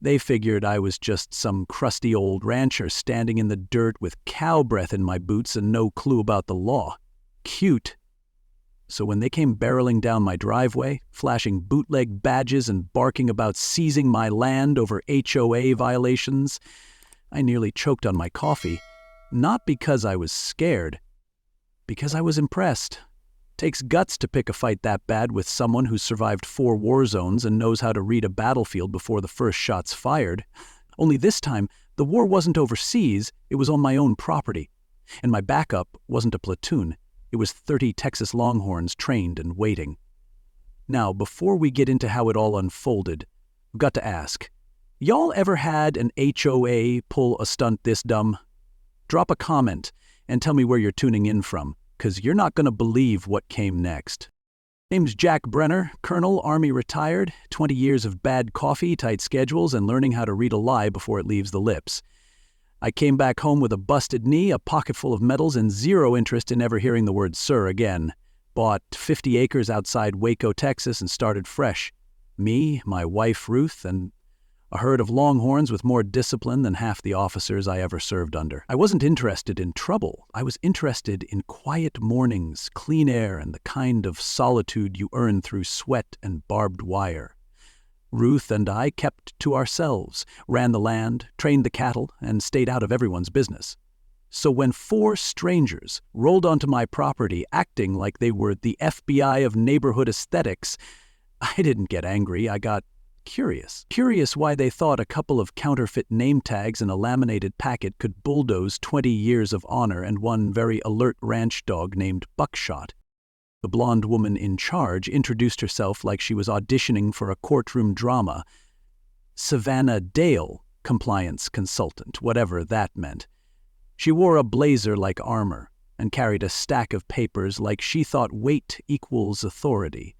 They figured I was just some crusty old rancher standing in the dirt with cow breath in my boots and no clue about the law. Cute. So when they came barreling down my driveway, flashing bootleg badges and barking about seizing my land over HOA violations, I nearly choked on my coffee, not because I was scared, because I was impressed. Takes guts to pick a fight that bad with someone who's survived 4 war zones and knows how to read a battlefield before the first shot's fired. Only this time, the war wasn't overseas, it was on my own property. And my backup wasn't a platoon. It was 30 Texas Longhorns trained and waiting. Now, before we get into how it all unfolded, I've got to ask, y'all ever had an HOA pull a stunt this dumb? Drop a comment and tell me where you're tuning in from, 'cause you're not gonna believe what came next. Name's Jack Brenner, Colonel, Army retired, 20 years of bad coffee, tight schedules, and learning how to read a lie before it leaves the lips. I came back home with a busted knee, a pocket full of medals, and zero interest in ever hearing the word sir again. Bought 50 acres outside Waco, Texas, and started fresh. Me, my wife Ruth, and a herd of longhorns with more discipline than half the officers I ever served under. I wasn't interested in trouble. I was interested in quiet mornings, clean air, and the kind of solitude you earn through sweat and barbed wire. Ruth and I kept to ourselves, ran the land, trained the cattle, and stayed out of everyone's business. So when 4 strangers rolled onto my property acting like they were the FBI of neighborhood aesthetics, I didn't get angry. I got curious. Curious why they thought a couple of counterfeit name tags in a laminated packet could bulldoze 20 years of honor and one very alert ranch dog named Buckshot. The blonde woman in charge introduced herself like she was auditioning for a courtroom drama. Savannah Dale, compliance consultant, whatever that meant. She wore a blazer like armor and carried a stack of papers like she thought weight equals authority.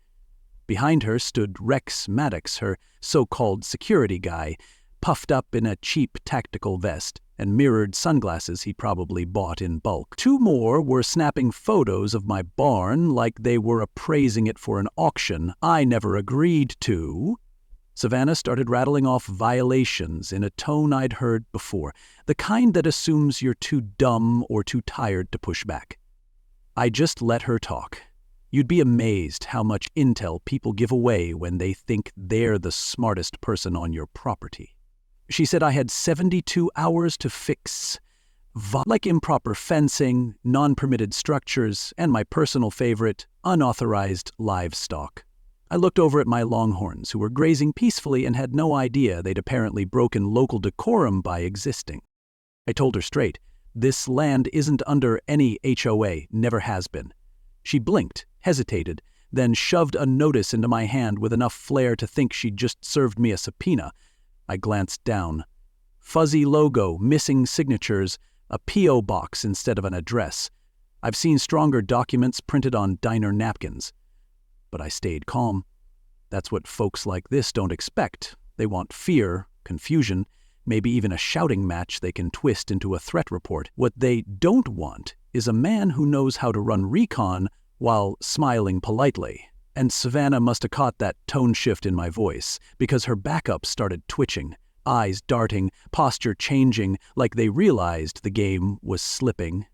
Behind her stood Rex Maddox, her so-called security guy, puffed up in a cheap tactical vest and mirrored sunglasses he probably bought in bulk. 2 more were snapping photos of my barn like they were appraising it for an auction I never agreed to. Savannah started rattling off violations in a tone I'd heard before, the kind that assumes you're too dumb or too tired to push back. I just let her talk. You'd be amazed how much intel people give away when they think they're the smartest person on your property. She said I had 72 hours to fix, like improper fencing, non-permitted structures, and my personal favorite, unauthorized livestock. I looked over at my longhorns, who were grazing peacefully and had no idea they'd apparently broken local decorum by existing. I told her straight, this land isn't under any HOA, never has been. She blinked, hesitated, then shoved a notice into my hand with enough flair to think she'd just served me a subpoena. I glanced down. Fuzzy logo, missing signatures, a P.O. box instead of an address. I've seen stronger documents printed on diner napkins. But I stayed calm. That's what folks like this don't expect. They want fear, confusion, maybe even a shouting match they can twist into a threat report. What they don't want is a man who knows how to run recon while smiling politely. And Savannah must have caught that tone shift in my voice, because her backup started twitching, eyes darting, posture changing, like they realized the game was slipping.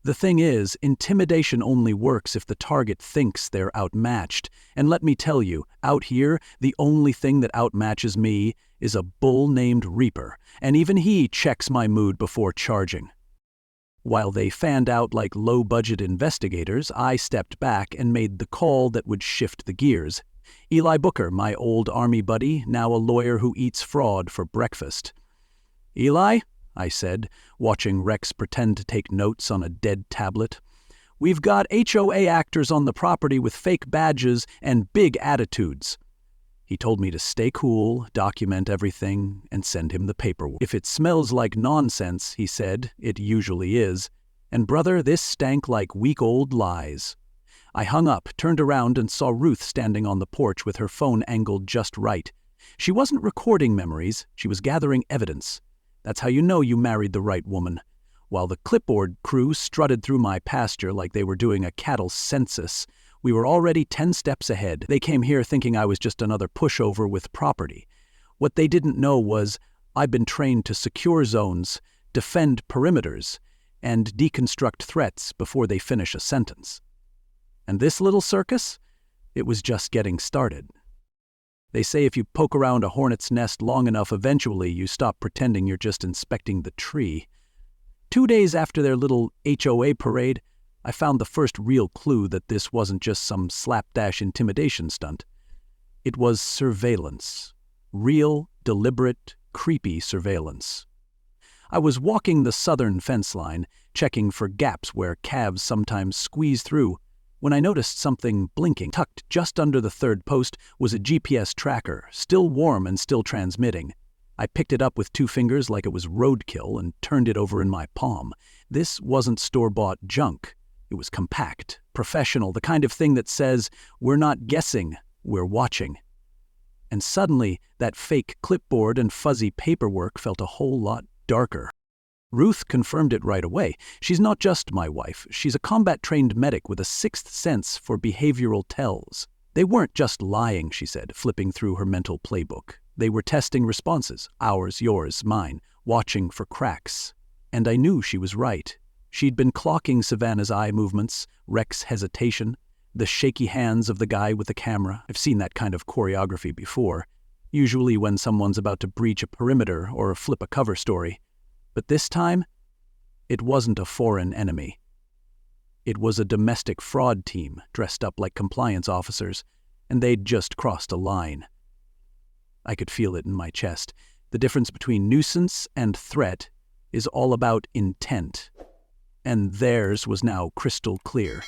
The thing is, intimidation only works if the target thinks they're outmatched. And let me tell you, out here, the only thing that outmatches me is a bull named Reaper, and even he checks my mood before charging. While they fanned out like low-budget investigators, I stepped back and made the call that would shift the gears. Eli Booker, my old Army buddy, now a lawyer who eats fraud for breakfast. "Eli," I said, watching Rex pretend to take notes on a dead tablet, "we've got HOA actors on the property with fake badges and big attitudes." He told me to stay cool, document everything, and send him the paperwork. "If it smells like nonsense," he said, "it usually is. And brother, this stank like week-old lies." I hung up, turned around, and saw Ruth standing on the porch with her phone angled just right. She wasn't recording memories, she was gathering evidence. That's how you know you married the right woman. While the clipboard crew strutted through my pasture like they were doing a cattle census, we were already 10 steps ahead. They came here thinking I was just another pushover with property. What they didn't know was I've been trained to secure zones, defend perimeters, and deconstruct threats before they finish a sentence. And this little circus? It was just getting started. They say if you poke around a hornet's nest long enough, eventually you stop pretending you're just inspecting the tree. 2 days after their little HOA parade, I found the first real clue that this wasn't just some slapdash intimidation stunt. It was surveillance. Real, deliberate, creepy surveillance. I was walking the southern fence line, checking for gaps where calves sometimes squeeze through, when I noticed something blinking. Tucked just under the third post was a GPS tracker, still warm and still transmitting. I picked it up with 2 fingers like it was roadkill and turned it over in my palm. This wasn't store-bought junk. It was compact, professional, the kind of thing that says, we're not guessing, we're watching. And suddenly, that fake clipboard and fuzzy paperwork felt a whole lot darker. Ruth confirmed it right away. She's not just my wife. She's a combat-trained medic with a 6th sense for behavioral tells. They weren't just lying, she said, flipping through her mental playbook. They were testing responses, ours, yours, mine, watching for cracks. And I knew she was right. She'd been clocking Savannah's eye movements, Rex's hesitation, the shaky hands of the guy with the camera. I've seen that kind of choreography before, usually when someone's about to breach a perimeter or flip a cover story. But this time, it wasn't a foreign enemy. It was a domestic fraud team dressed up like compliance officers, and they'd just crossed a line. I could feel it in my chest. The difference between nuisance and threat is all about intent, and theirs was now crystal clear.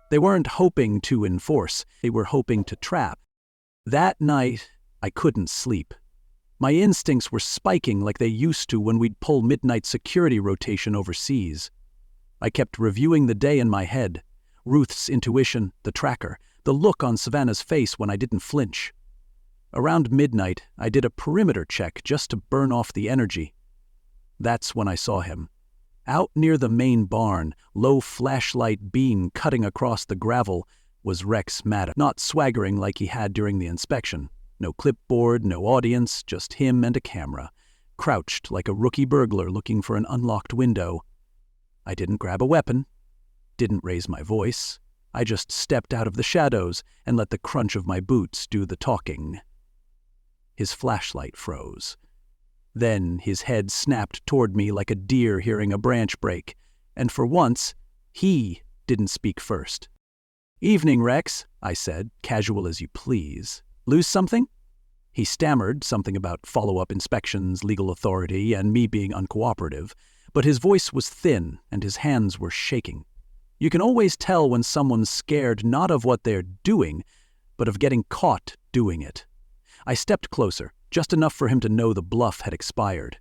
They weren't hoping to enforce, they were hoping to trap. That night, I couldn't sleep. My instincts were spiking like they used to when we'd pull midnight security rotation overseas. I kept reviewing the day in my head, Ruth's intuition, the tracker, the look on Savannah's face when I didn't flinch. Around midnight, I did a perimeter check just to burn off the energy. That's when I saw him. Out near the main barn, low flashlight beam cutting across the gravel, was Rex Maddox, not swaggering like he had during the inspection. No clipboard, no audience, just him and a camera, crouched like a rookie burglar looking for an unlocked window. I didn't grab a weapon, didn't raise my voice. I just stepped out of the shadows and let the crunch of my boots do the talking. His flashlight froze. Then his head snapped toward me like a deer hearing a branch break, and for once, he didn't speak first. "Evening, Rex," I said, casual as you please. "Lose something?" He stammered something about follow-up inspections, legal authority, and me being uncooperative, but his voice was thin and his hands were shaking. You can always tell when someone's scared not of what they're doing, but of getting caught doing it. I stepped closer, just enough for him to know the bluff had expired.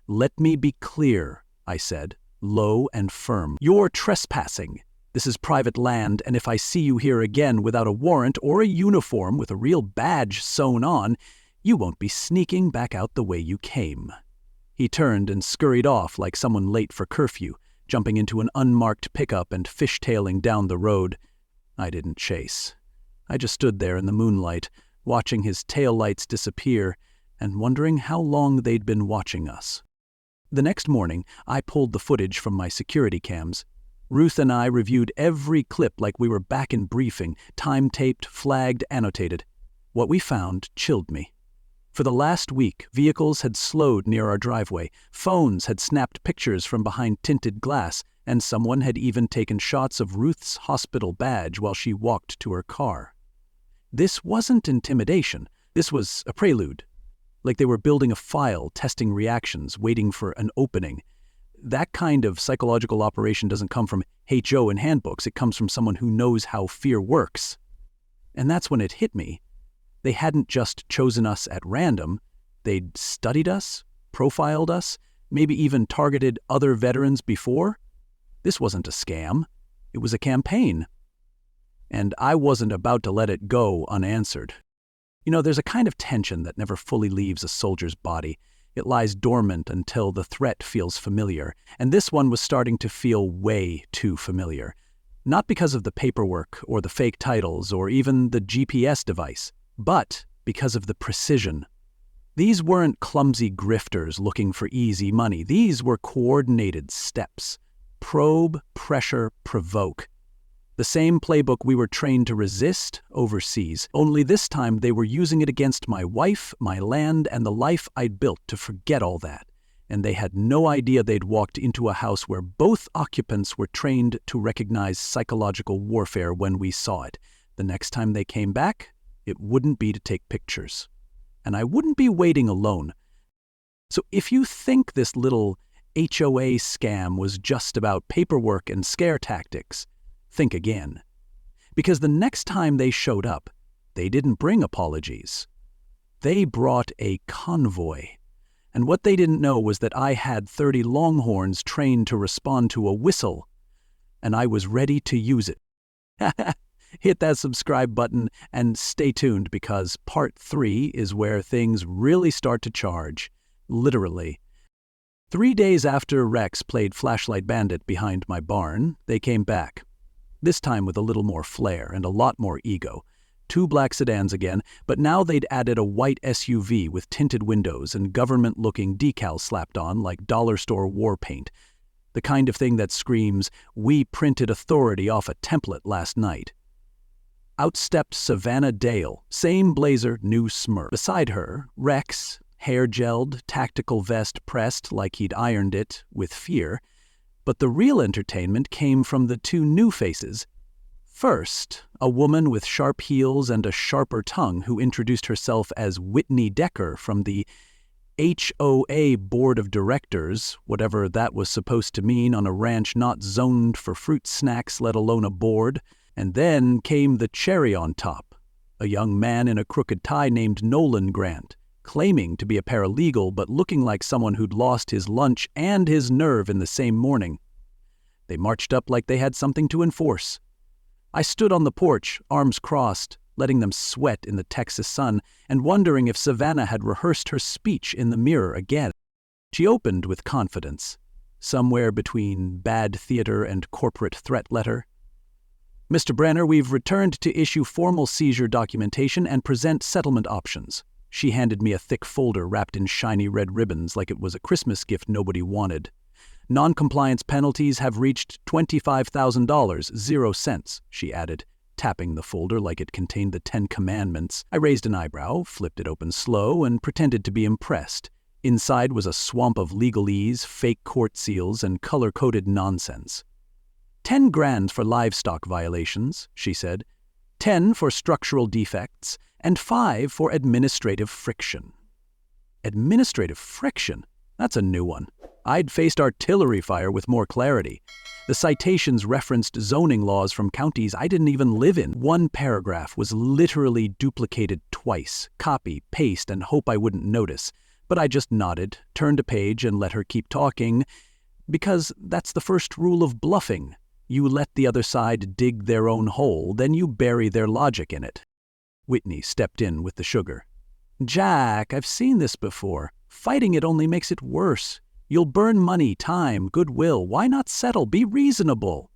"Let me be clear," I said, low and firm. "You're trespassing. This is private land, and if I see you here again without a warrant or a uniform with a real badge sewn on, you won't be sneaking back out the way you came." He turned and scurried off like someone late for curfew, jumping into an unmarked pickup and fishtailing down the road. I didn't chase. I just stood there in the moonlight, watching his taillights disappear and wondering how long they'd been watching us. The next morning, I pulled the footage from my security cams. Ruth and I reviewed every clip like we were back in briefing, time-taped, flagged, annotated. What we found chilled me. For the last week, vehicles had slowed near our driveway, phones had snapped pictures from behind tinted glass, and someone had even taken shots of Ruth's hospital badge while she walked to her car. This wasn't intimidation. This was a prelude. Like they were building a file, testing reactions, waiting for an opening. That kind of psychological operation doesn't come from HO and handbooks. It comes from someone who knows how fear works. And that's when it hit me. They hadn't just chosen us at random. They'd studied us, profiled us, maybe even targeted other veterans before. This wasn't a scam. It was a campaign. And I wasn't about to let it go unanswered. You know, there's a kind of tension that never fully leaves a soldier's body. It lies dormant until the threat feels familiar, and this one was starting to feel way too familiar. Not because of the paperwork or the fake titles or even the GPS device, but because of the precision. These weren't clumsy grifters looking for easy money. These were coordinated steps. Probe, pressure, provoke. The same playbook we were trained to resist overseas, only this time they were using it against my wife, my land, and the life I'd built to forget all that. And they had no idea they'd walked into a house where both occupants were trained to recognize psychological warfare when we saw it. The next time they came back, it wouldn't be to take pictures. And I wouldn't be waiting alone. So if you think this little HOA scam was just about paperwork and scare tactics, think again. Because the next time they showed up, they didn't bring apologies. They brought a convoy. And what they didn't know was that I had 30 Longhorns trained to respond to a whistle, and I was ready to use it. Hit that subscribe button and stay tuned, because part 3 is where things really start to charge, literally. 3 days after Rex played Flashlight Bandit behind my barn, they came back. This time with a little more flair and a lot more ego. 2 black sedans again, but now they'd added a white SUV with tinted windows and government-looking decals slapped on like dollar store war paint. The kind of thing that screams, "We printed authority off a template last night." Out stepped Savannah Dale, same blazer, new smirk. Beside her, Rex, hair gelled, tactical vest pressed like he'd ironed it with fear. But the real entertainment came from the 2 new faces. First, a woman with sharp heels and a sharper tongue who introduced herself as Whitney Decker from the HOA Board of Directors, whatever that was supposed to mean on a ranch not zoned for fruit snacks, let alone a board. And then came the cherry on top, a young man in a crooked tie named Nolan Grant, claiming to be a paralegal but looking like someone who'd lost his lunch and his nerve in the same morning. They marched up like they had something to enforce. I stood on the porch, arms crossed, letting them sweat in the Texas sun, and wondering if Savannah had rehearsed her speech in the mirror again. She opened with confidence, somewhere between bad theater and corporate threat letter. "Mr. Brenner, we've returned to issue formal seizure documentation and present settlement options." She handed me a thick folder wrapped in shiny red ribbons like it was a Christmas gift nobody wanted. "Non-compliance penalties have reached $25,000, 0 cents, she added, tapping the folder like it contained the 10 Commandments. I raised an eyebrow, flipped it open slow, and pretended to be impressed. Inside was a swamp of legalese, fake court seals, and color-coded nonsense. 10 grand for livestock violations, she said, 10 for structural defects, and 5 for administrative friction. Administrative friction? That's a new one. I'd faced artillery fire with more clarity. The citations referenced zoning laws from counties I didn't even live in. One paragraph was literally duplicated twice, copy, paste, and hope I wouldn't notice. But I just nodded, turned a page, and let her keep talking, because that's the first rule of bluffing. You let the other side dig their own hole, then you bury their logic in it. Whitney stepped in with the sugar. "Jack, I've seen this before. Fighting it only makes it worse. You'll burn money, time, goodwill. Why not settle? Be reasonable."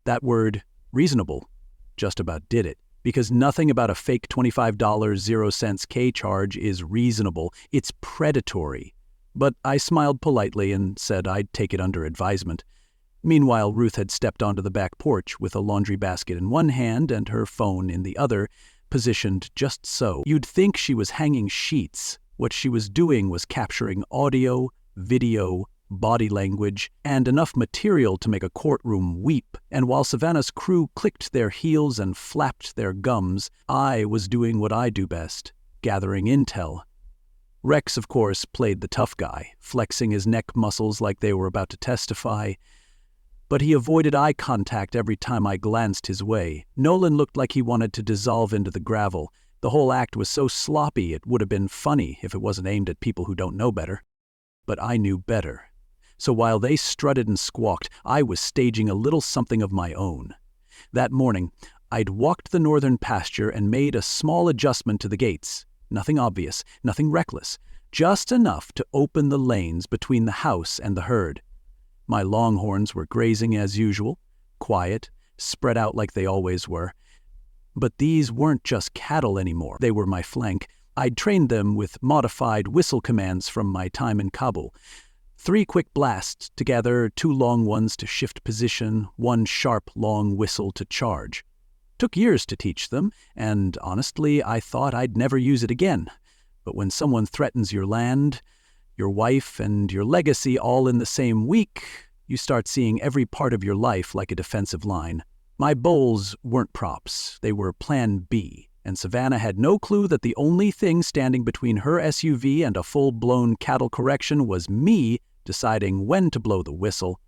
That word, reasonable, just about did it, because nothing about a fake $25, 0 cents K charge is reasonable. It's predatory. But I smiled politely and said I'd take it under advisement. Meanwhile, Ruth had stepped onto the back porch with a laundry basket in one hand and her phone in the other, positioned just so. You'd think she was hanging sheets. What she was doing was capturing audio, video, body language, and enough material to make a courtroom weep. And while Savannah's crew clicked their heels and flapped their gums, I was doing what I do best, gathering intel. Rex, of course, played the tough guy, flexing his neck muscles like they were about to testify. But he avoided eye contact every time I glanced his way. Nolan looked like he wanted to dissolve into the gravel. The whole act was so sloppy it would have been funny if it wasn't aimed at people who don't know better. But I knew better. So while they strutted and squawked, I was staging a little something of my own. That morning, I'd walked the northern pasture and made a small adjustment to the gates. Nothing obvious, nothing reckless, just enough to open the lanes between the house and the herd. My longhorns were grazing as usual, quiet, spread out like they always were. But these weren't just cattle anymore. They were my flank, I'd trained them with modified whistle commands from my time in Kabul. 3 quick blasts to gather, 2 long ones to shift position, 1 sharp, long whistle to charge. Took years to teach them, and honestly, I thought I'd never use it again. But when someone threatens your land, your wife, and your legacy all in the same week, you start seeing every part of your life like a defensive line. My bowls weren't props, they were Plan B, and Savannah had no clue that the only thing standing between her SUV and a full-blown cattle correction was me deciding when to blow the whistle.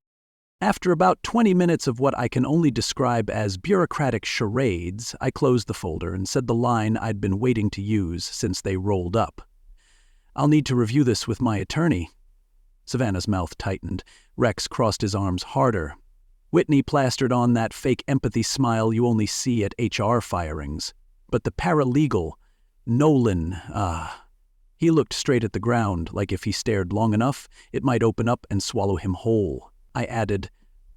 After about 20 minutes of what I can only describe as bureaucratic charades, I closed the folder and said the line I'd been waiting to use since they rolled up. "I'll need to review this with my attorney." Savannah's mouth tightened. Rex crossed his arms harder. Whitney plastered on that fake empathy smile you only see at HR firings. But the paralegal, Nolan, he looked straight at the ground, like if he stared long enough, it might open up and swallow him whole. I added,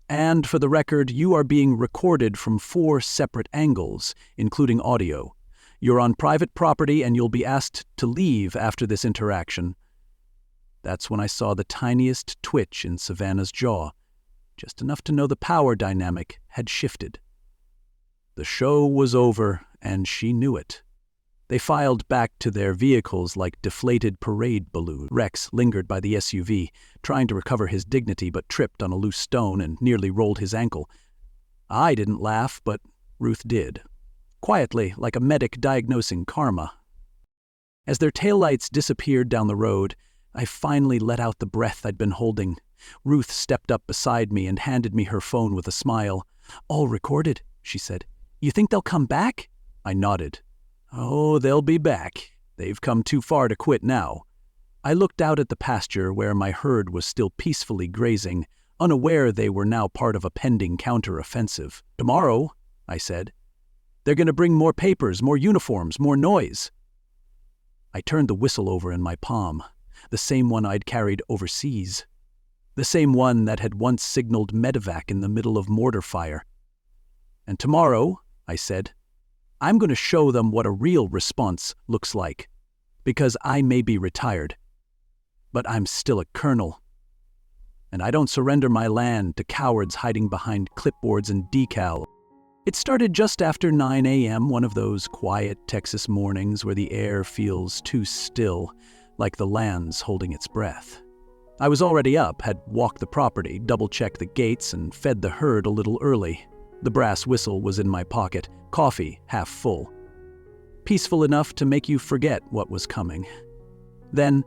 "And for the record, you are being recorded from 4 separate angles, including audio. You're on private property and you'll be asked to leave after this interaction." That's when I saw the tiniest twitch in Savannah's jaw, just enough to know the power dynamic had shifted. The show was over, and she knew it. They filed back to their vehicles like deflated parade balloons. Rex lingered by the SUV, trying to recover his dignity, but tripped on a loose stone and nearly rolled his ankle. I didn't laugh, but Ruth did. Quietly, like a medic diagnosing karma. As their taillights disappeared down the road, I finally let out the breath I'd been holding. Ruth stepped up beside me and handed me her phone with a smile. "All recorded," she said. "You think they'll come back?" I nodded. "Oh, they'll be back. They've come too far to quit now." I looked out at the pasture where my herd was still peacefully grazing, unaware they were now part of a pending counter-offensive. "Tomorrow," I said, "they're going to bring more papers, more uniforms, more noise." I turned the whistle over in my palm, the same one I'd carried overseas. The same one that had once signaled medevac in the middle of mortar fire. "And tomorrow," I said, "I'm going to show them what a real response looks like. Because I may be retired, but I'm still a colonel. And I don't surrender my land to cowards hiding behind clipboards and decals." It started just after 9 a.m., one of those quiet Texas mornings where the air feels too still, like the land's holding its breath. I was already up, had walked the property, double-checked the gates, and fed the herd a little early. The brass whistle was in my pocket, coffee half full. Peaceful enough to make you forget what was coming. Then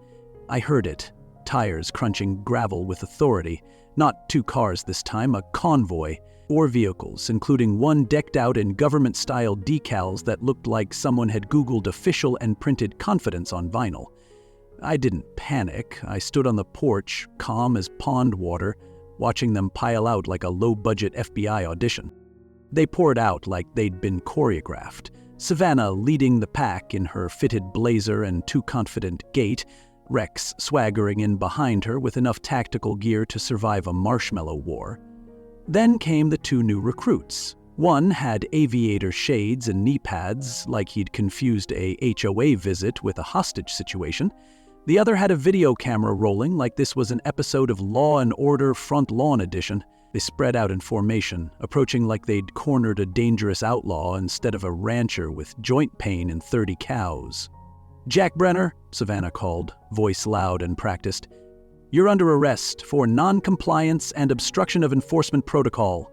I heard it, tires crunching gravel with authority. Not 2 cars this time, a convoy. 4 vehicles, including one decked out in government-style decals that looked like someone had Googled official and printed confidence on vinyl. I didn't panic. I stood on the porch, calm as pond water, watching them pile out like a low-budget FBI audition. They poured out like they'd been choreographed. Savannah leading the pack in her fitted blazer and too confident gait, Rex swaggering in behind her with enough tactical gear to survive a marshmallow war. Then came the 2 new recruits. One had aviator shades and knee pads, like he'd confused a HOA visit with a hostage situation. The other had a video camera rolling like this was an episode of Law and Order Front Lawn Edition. They spread out in formation, approaching like they'd cornered a dangerous outlaw instead of a rancher with joint pain and 30 cows. "Jack Brenner," Savannah called, voice loud and practiced. "You're under arrest for non-compliance and obstruction of enforcement protocol."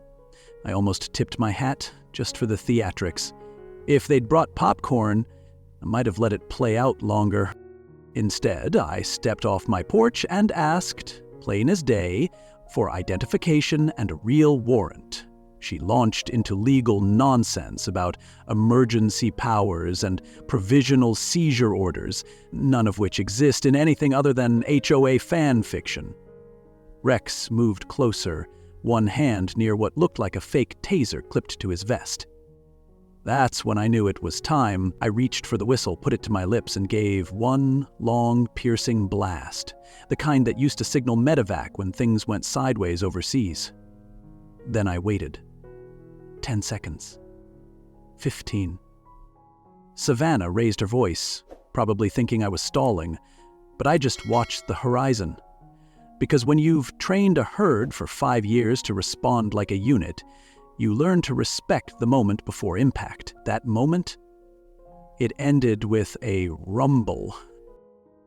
I almost tipped my hat, just for the theatrics. If they'd brought popcorn, I might have let it play out longer. Instead, I stepped off my porch and asked, plain as day, for identification and a real warrant. She launched into legal nonsense about emergency powers and provisional seizure orders, none of which exist in anything other than HOA fan fiction. Rex moved closer, one hand near what looked like a fake taser clipped to his vest. That's when I knew it was time. I reached for the whistle, put it to my lips, and gave one long, piercing blast, the kind that used to signal medevac when things went sideways overseas. Then I waited. 10 seconds. 15. Savannah raised her voice. probably thinking I was stalling, but I just watched the horizon. Because when you've trained a herd for 5 years to respond like a unit, you learn to respect the moment before impact. That moment, it ended with a rumble.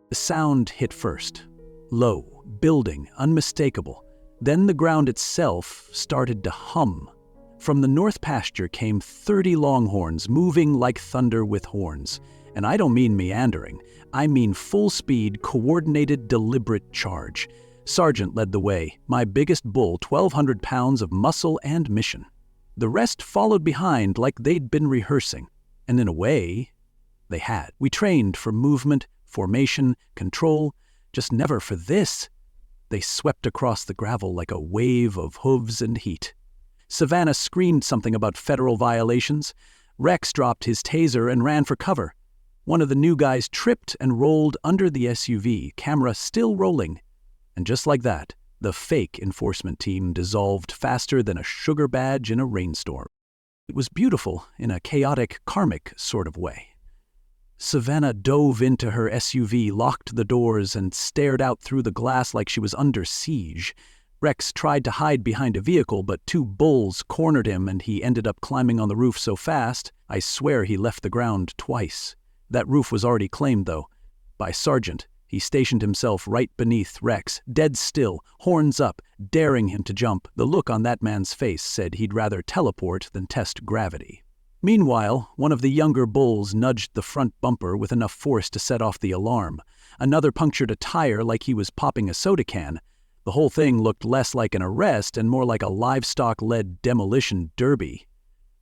The sound hit first, low, building, unmistakable. Then the ground itself started to hum. From the north pasture came 30 longhorns moving like thunder with horns. And I don't mean meandering, I mean full-speed, coordinated, deliberate charge. Sergeant led the way, my biggest bull, 1,200 pounds of muscle and mission. The rest followed behind like they'd been rehearsing. And in a way, they had. We trained for movement, formation, control, just never for this. They swept across the gravel like a wave of hooves and heat. Savannah screamed something about federal violations. Rex dropped his taser and ran for cover. One of the new guys tripped and rolled under the SUV, camera still rolling. And just like that, the fake enforcement team dissolved faster than a sugar badge in a rainstorm. It was beautiful in a chaotic, karmic sort of way. Savannah dove into her SUV, locked the doors, and stared out through the glass like she was under siege. Rex tried to hide behind a vehicle, but 2 bulls cornered him and he ended up climbing on the roof so fast, I swear he left the ground twice. That roof was already claimed, though, by Sergeant. He stationed himself right beneath Rex, dead still, horns up, daring him to jump. The look on that man's face said he'd rather teleport than test gravity. Meanwhile, one of the younger bulls nudged the front bumper with enough force to set off the alarm. Another punctured a tire like he was popping a soda can. The whole thing looked less like an arrest and more like a livestock-led demolition derby.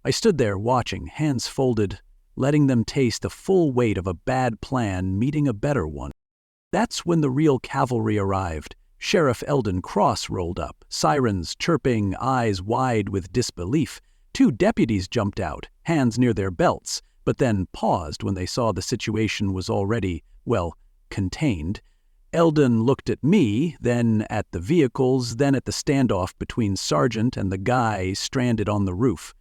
I stood there watching, hands folded, letting them taste the full weight of a bad plan meeting a better one. That's when the real cavalry arrived. Sheriff Eldon Cross rolled up, sirens chirping, eyes wide with disbelief. 2 deputies jumped out, hands near their belts, but then paused when they saw the situation was already, well, contained. Eldon looked at me, then at the vehicles, then at the standoff between Sergeant and the guy stranded on the roof.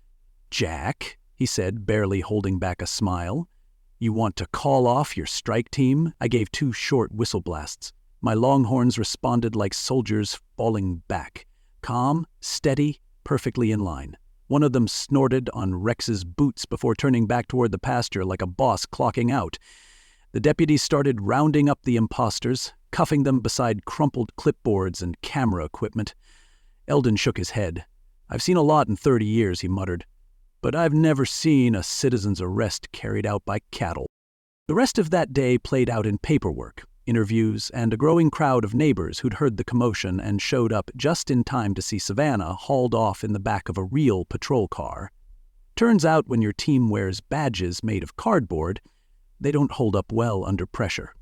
"Jack," he said, barely holding back a smile, "you want to call off your strike team?" I gave 2 short whistle blasts. My longhorns responded like soldiers falling back. Calm, steady, perfectly in line. One of them snorted on Rex's boots before turning back toward the pasture like a boss clocking out. The deputies started rounding up the imposters, cuffing them beside crumpled clipboards and camera equipment. Eldon shook his head. "I've seen a lot in 30 years, he muttered. But I've never seen a citizen's arrest carried out by cattle." The rest of that day played out in paperwork, interviews, and a growing crowd of neighbors who'd heard the commotion and showed up just in time to see Savannah hauled off in the back of a real patrol car. Turns out when your team wears badges made of cardboard, they don't hold up well under pressure.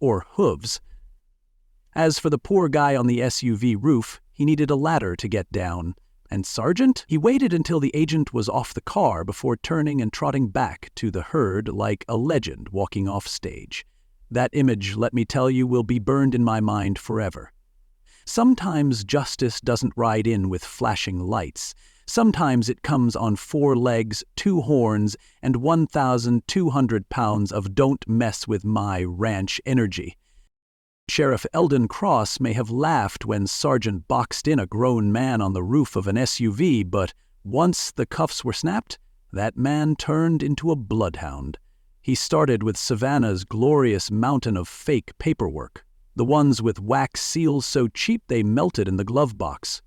Or hooves. As for the poor guy on the SUV roof, he needed a ladder to get down. And Sergeant? He waited until the agent was off the car before turning and trotting back to the herd like a legend walking off stage. That image, let me tell you, will be burned in my mind forever. Sometimes justice doesn't ride in with flashing lights. Sometimes it comes on 4 legs, 2 horns, and 1,200 pounds of don't mess with my ranch energy. Sheriff Eldon Cross may have laughed when Sergeant boxed in a grown man on the roof of an SUV, but once the cuffs were snapped, that man turned into a bloodhound. He started with Savannah's glorious mountain of fake paperwork, the ones with wax seals so cheap they melted in the glove box.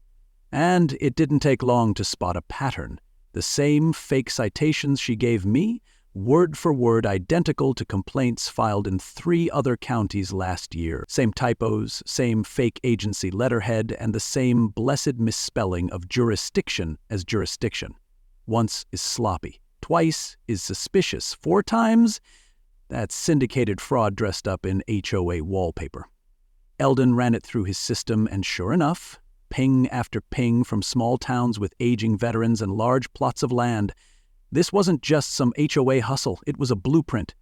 And it didn't take long to spot a pattern. The same fake citations she gave me, word for word identical to complaints filed in 3 other counties last year. Same typos, same fake agency letterhead, and the same blessed misspelling of jurisdiction as jurisdiction. Once is sloppy. Twice is suspicious. 4 times? That's syndicated fraud dressed up in HOA wallpaper. Eldon ran it through his system, and sure enough, ping after ping from small towns with aging veterans and large plots of land. This wasn't just some HOA hustle, it was a blueprint.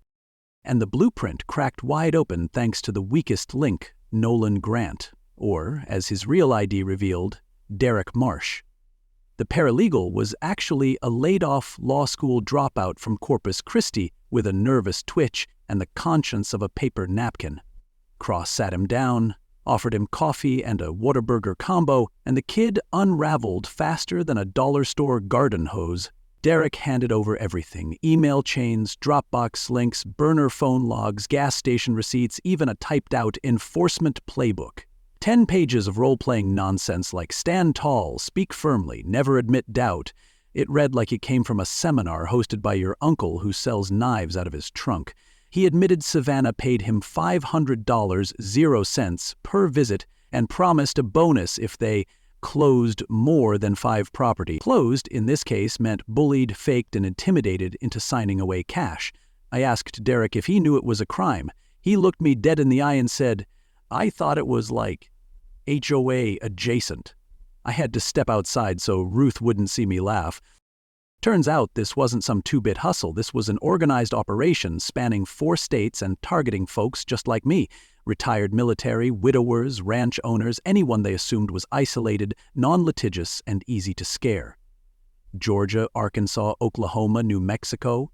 And the blueprint cracked wide open thanks to the weakest link, Nolan Grant, or, as his real ID revealed, Derek Marsh. The paralegal was actually a laid-off law school dropout from Corpus Christi with a nervous twitch and the conscience of a paper napkin. Cross sat him down, offered him coffee and a Whataburger combo, and the kid unraveled faster than a dollar store garden hose. Derek handed over everything: email chains, Dropbox links, burner phone logs, gas station receipts, even a typed-out enforcement playbook. 10 pages of role-playing nonsense like stand tall, speak firmly, never admit doubt. It read like it came from a seminar hosted by your uncle who sells knives out of his trunk. He admitted Savannah paid him $500, 0 cents, per visit and promised a bonus if they closed more than 5 property. Closed, in this case, meant bullied, faked, and intimidated into signing away cash. I asked Derek if he knew it was a crime. He looked me dead in the eye and said, "I thought it was like HOA adjacent." I had to step outside so Ruth wouldn't see me laugh. Turns out this wasn't some two-bit hustle. This was an organized operation spanning 4 states and targeting folks just like me: retired military, widowers, ranch owners, anyone they assumed was isolated, non-litigious, and easy to scare. Georgia, Arkansas, Oklahoma, New Mexico.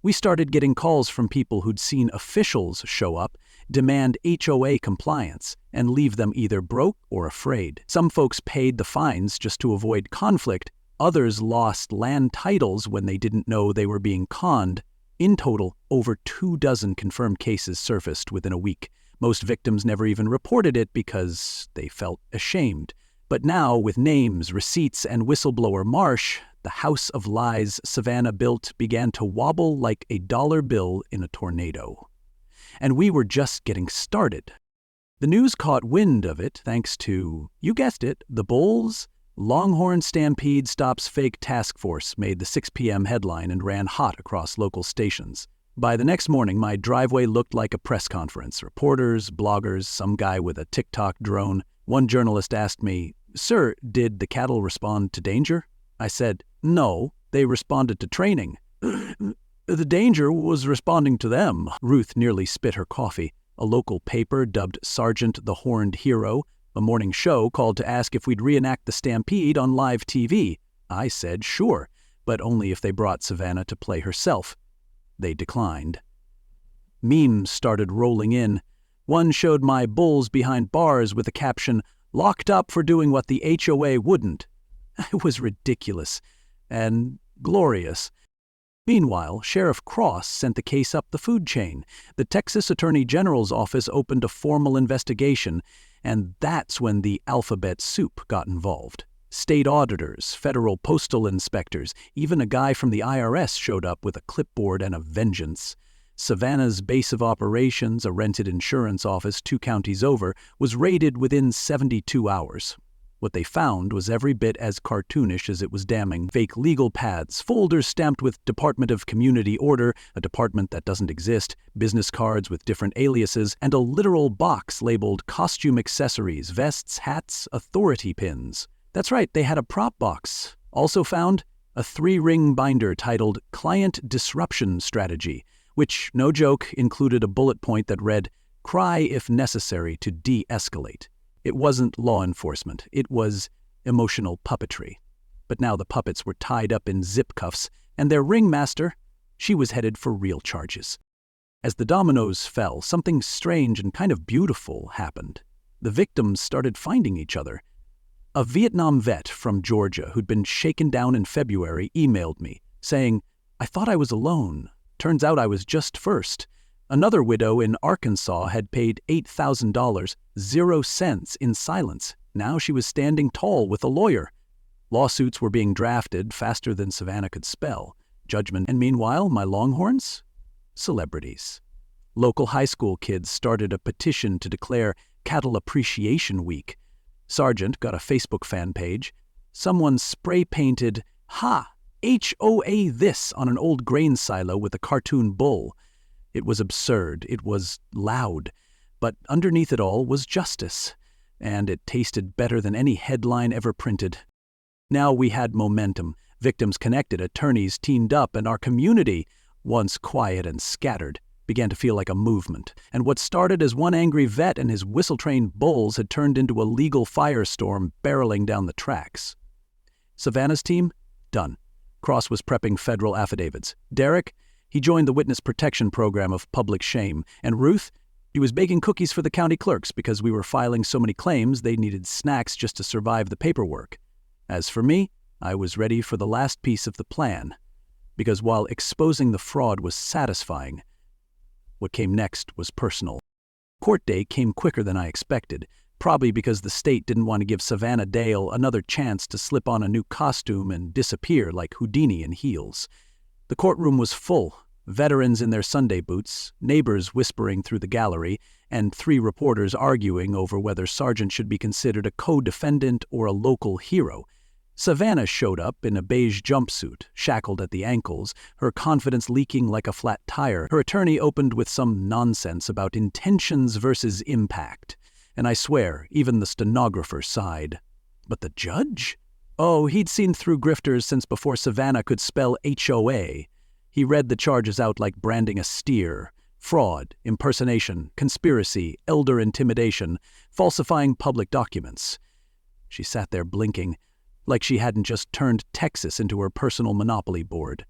We started getting calls from people who'd seen officials show up, demand HOA compliance, and leave them either broke or afraid. Some folks paid the fines just to avoid conflict. Others lost land titles when they didn't know they were being conned. In total, over 24 confirmed cases surfaced within a week. Most victims never even reported it because they felt ashamed. But now, with names, receipts, and whistleblower Marsh, the house of lies Savannah built began to wobble like a dollar bill in a tornado. And we were just getting started. The news caught wind of it thanks to, you guessed it, the Bulls. Longhorn Stampede Stops Fake Task Force made the 6 p.m. headline and ran hot across local stations. By the next morning, my driveway looked like a press conference. Reporters, bloggers, some guy with a TikTok drone. One journalist asked me, "Sir, did the cattle respond to danger?" I said, "No, they responded to training." "The danger was responding to them." Ruth nearly spit her coffee. A local paper dubbed Sergeant the Horned Hero. A morning show called to ask if we'd reenact the stampede on live TV. I said sure, but only if they brought Savannah to play herself. They declined. Memes started rolling in. One showed my bulls behind bars with the caption, "Locked up for doing what the HOA wouldn't." It was ridiculous and glorious. Meanwhile, Sheriff Cross sent the case up the food chain. The Texas Attorney General's office opened a formal investigation, and that's when the alphabet soup got involved. State auditors, federal postal inspectors, even a guy from the IRS showed up with a clipboard and a vengeance. Savannah's base of operations, a rented insurance office 2 counties over, was raided within 72 hours. What they found was every bit as cartoonish as it was damning. Fake legal pads, folders stamped with Department of Community Order, a department that doesn't exist, business cards with different aliases, and a literal box labeled costume accessories, vests, hats, authority pins. That's right, they had a prop box. Also found a 3-ring binder titled Client Disruption Strategy, which, no joke, included a bullet point that read, "Cry if necessary to de-escalate." It wasn't law enforcement, it was emotional puppetry. But now the puppets were tied up in zip cuffs, and their ringmaster, she was headed for real charges. As the dominoes fell, something strange and kind of beautiful happened. The victims started finding each other. A Vietnam vet from Georgia who'd been shaken down in February emailed me, saying, "I thought I was alone. Turns out I was just first." Another widow in Arkansas had paid $8,000, 0 cents, in silence. Now she was standing tall with a lawyer. Lawsuits were being drafted faster than Savannah could spell. Judgment. And meanwhile, my Longhorns? Celebrities. Local high school kids started a petition to declare Cattle Appreciation Week. Sergeant got a Facebook fan page. Someone spray-painted, "Ha! HOA this" on an old grain silo with a cartoon bull. It was absurd, it was loud, but underneath it all was justice, and it tasted better than any headline ever printed. Now we had momentum, victims connected, attorneys teamed up, and our community, once quiet and scattered, began to feel like a movement. And what started as one angry vet and his whistle-trained bulls had turned into a legal firestorm barreling down the tracks. Savannah's team? Done. Cross was prepping federal affidavits. Derek? He joined the witness protection program of public shame. And Ruth, he was baking cookies for the county clerks because we were filing so many claims they needed snacks just to survive the paperwork. As for me, I was ready for the last piece of the plan. Because while exposing the fraud was satisfying, what came next was personal. Court day came quicker than I expected, probably because the state didn't want to give Savannah Dale another chance to slip on a new costume and disappear like Houdini in heels. The courtroom was full, veterans in their Sunday boots, neighbors whispering through the gallery, and 3 reporters arguing over whether Sargent should be considered a co-defendant or a local hero. Savannah showed up in a beige jumpsuit, shackled at the ankles, her confidence leaking like a flat tire. Her attorney opened with some nonsense about intentions versus impact. And I swear, even the stenographer sighed. But the judge? Oh, he'd seen through grifters since before Savannah could spell HOA. He read the charges out like branding a steer. Fraud, impersonation, conspiracy, elder intimidation, falsifying public documents. She sat there blinking, like she hadn't just turned Texas into her personal monopoly board.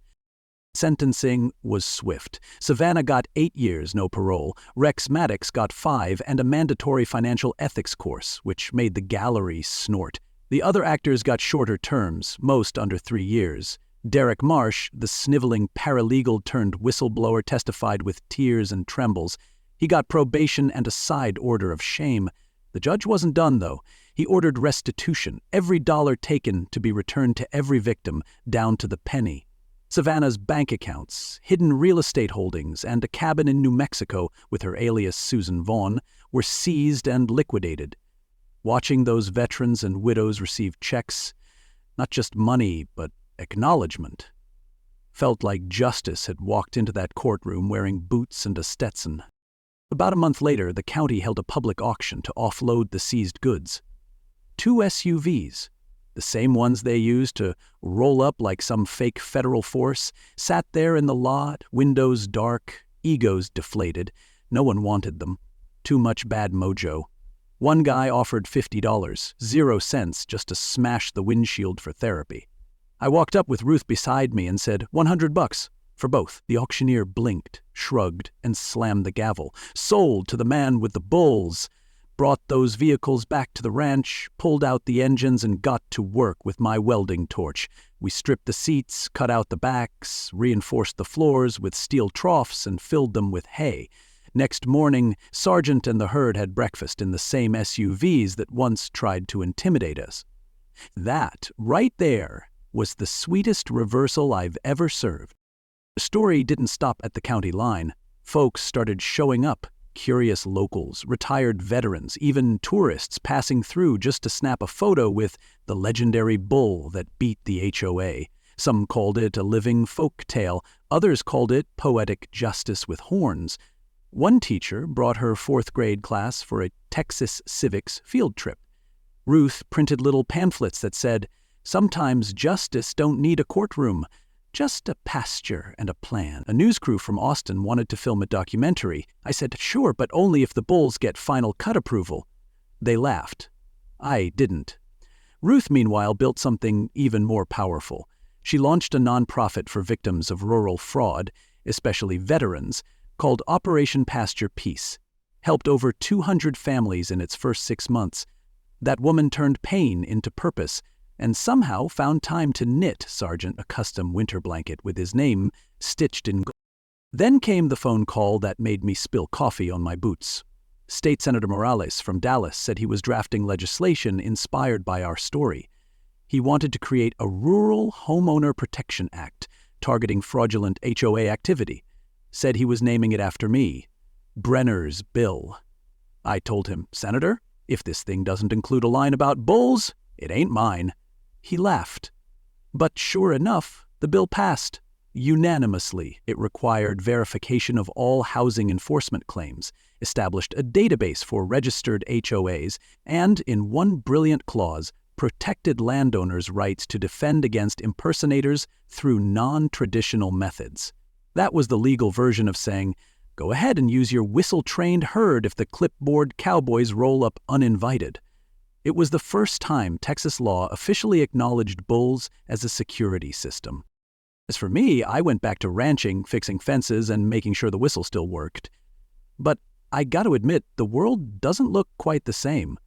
Sentencing was swift. Savannah got 8 years, no parole. Rex Maddox got 5 and a mandatory financial ethics course, which made the gallery snort. The other actors got shorter terms, most under 3 years. Derek Marsh, the sniveling paralegal turned whistleblower, testified with tears and trembles. He got probation and a side order of shame. The judge wasn't done, though. He ordered restitution, every dollar taken to be returned to every victim, down to the penny. Savannah's bank accounts, hidden real estate holdings, and a cabin in New Mexico with her alias Susan Vaughn were seized and liquidated. Watching those veterans and widows receive checks, not just money, but acknowledgement, felt like justice had walked into that courtroom wearing boots and a Stetson. About a month later, the county held a public auction to offload the seized goods. 2 SUVs, the same ones they used to roll up like some fake federal force, sat there in the lot, windows dark, egos deflated. No one wanted them. Too much bad mojo. One guy offered $50, 0 cents, just to smash the windshield for therapy. I walked up with Ruth beside me and said, $100 for both. The auctioneer blinked, shrugged, and slammed the gavel. Sold to the man with the bulls. Brought those vehicles back to the ranch, pulled out the engines, and got to work with my welding torch. We stripped the seats, cut out the backs, reinforced the floors with steel troughs, and filled them with hay. Next morning, Sargent and the herd had breakfast in the same SUVs that once tried to intimidate us. That, right there, was the sweetest reversal I've ever served. The story didn't stop at the county line. Folks started showing up. Curious locals, retired veterans, even tourists passing through just to snap a photo with the legendary bull that beat the HOA. Some called it a living folk tale. Others called it poetic justice with horns. One teacher brought her 4th grade class for a Texas civics field trip. Ruth printed little pamphlets that said, "Sometimes justice don't need a courtroom. Just a pasture and a plan." A news crew from Austin wanted to film a documentary. I said, sure, but only if the bulls get final cut approval. They laughed. I didn't. Ruth, meanwhile, built something even more powerful. She launched a nonprofit for victims of rural fraud, especially veterans, called Operation Pasture Peace. Helped over 200 families in its first 6 months. That woman turned pain into purpose, and somehow found time to knit Sargent a custom winter blanket with his name stitched in gold. Then came the phone call that made me spill coffee on my boots. State Senator Morales from Dallas said he was drafting legislation inspired by our story. He wanted to create a Rural Homeowner Protection Act targeting fraudulent HOA activity. Said he was naming it after me, Brenner's Bill. I told him, Senator, if this thing doesn't include a line about bulls, it ain't mine. He laughed. But sure enough, the bill passed. Unanimously, it required verification of all housing enforcement claims, established a database for registered HOAs, and, in one brilliant clause, protected landowners' rights to defend against impersonators through non-traditional methods. That was the legal version of saying, go ahead and use your whistle-trained herd if the clipboard cowboys roll up uninvited. It was the first time Texas law officially acknowledged bulls as a security system. As for me, I went back to ranching, fixing fences, and making sure the whistle still worked. But I got to admit, the world doesn't look quite the same.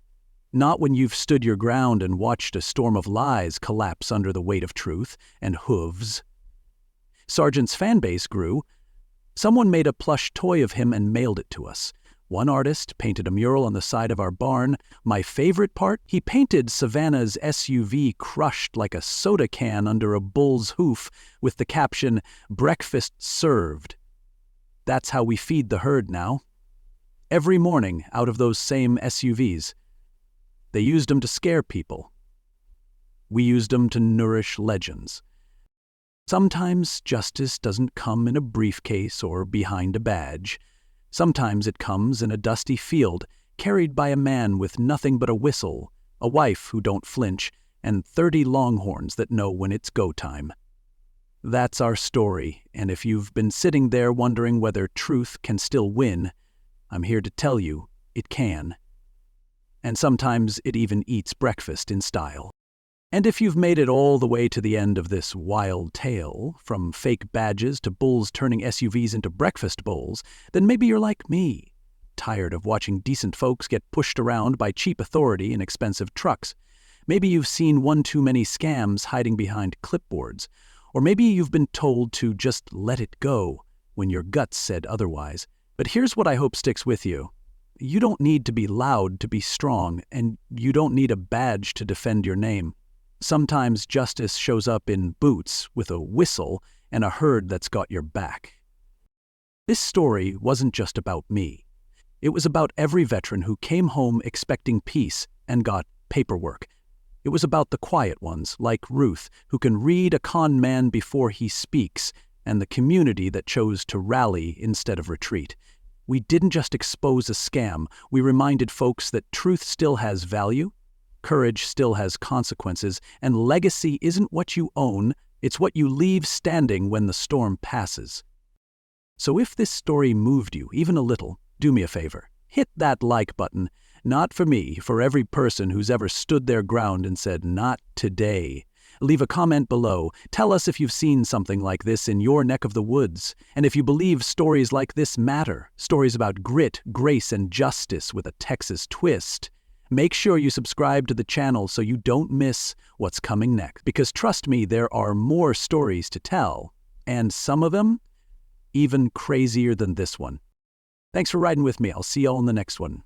Not when you've stood your ground and watched a storm of lies collapse under the weight of truth and hooves. Sargent's fan base grew. Someone made a plush toy of him and mailed it to us. One artist painted a mural on the side of our barn. My favorite part? He painted Savannah's SUV crushed like a soda can under a bull's hoof with the caption, "Breakfast served." That's how we feed the herd now. Every morning out of those same SUVs. They used them to scare people. We used them to nourish legends. Sometimes justice doesn't come in a briefcase or behind a badge. Sometimes it comes in a dusty field, carried by a man with nothing but a whistle, a wife who don't flinch, and 30 longhorns that know when it's go time. That's our story, and if you've been sitting there wondering whether truth can still win, I'm here to tell you it can. And sometimes it even eats breakfast in style. And if you've made it all the way to the end of this wild tale, from fake badges to bulls turning SUVs into breakfast bowls, then maybe you're like me, tired of watching decent folks get pushed around by cheap authority in expensive trucks. Maybe you've seen one too many scams hiding behind clipboards, or maybe you've been told to just let it go when your guts said otherwise. But here's what I hope sticks with you. You don't need to be loud to be strong, and you don't need a badge to defend your name. Sometimes justice shows up in boots with a whistle and a herd that's got your back. This story wasn't just about me. It was about every veteran who came home expecting peace and got paperwork. It was about the quiet ones, like Ruth, who can read a con man before he speaks, and the community that chose to rally instead of retreat. We didn't just expose a scam, we reminded folks that truth still has value, courage still has consequences, and legacy isn't what you own, it's what you leave standing when the storm passes. So if this story moved you even a little, do me a favor. Hit that like button. Not for me, for every person who's ever stood their ground and said, "Not today." Leave a comment below. Tell us if you've seen something like this in your neck of the woods, and if you believe stories like this matter, stories about grit, grace, and justice with a Texas twist. Make sure you subscribe to the channel so you don't miss what's coming next, because trust me, there are more stories to tell, and some of them even crazier than this one. Thanks for riding with me. I'll see y'all in the next one.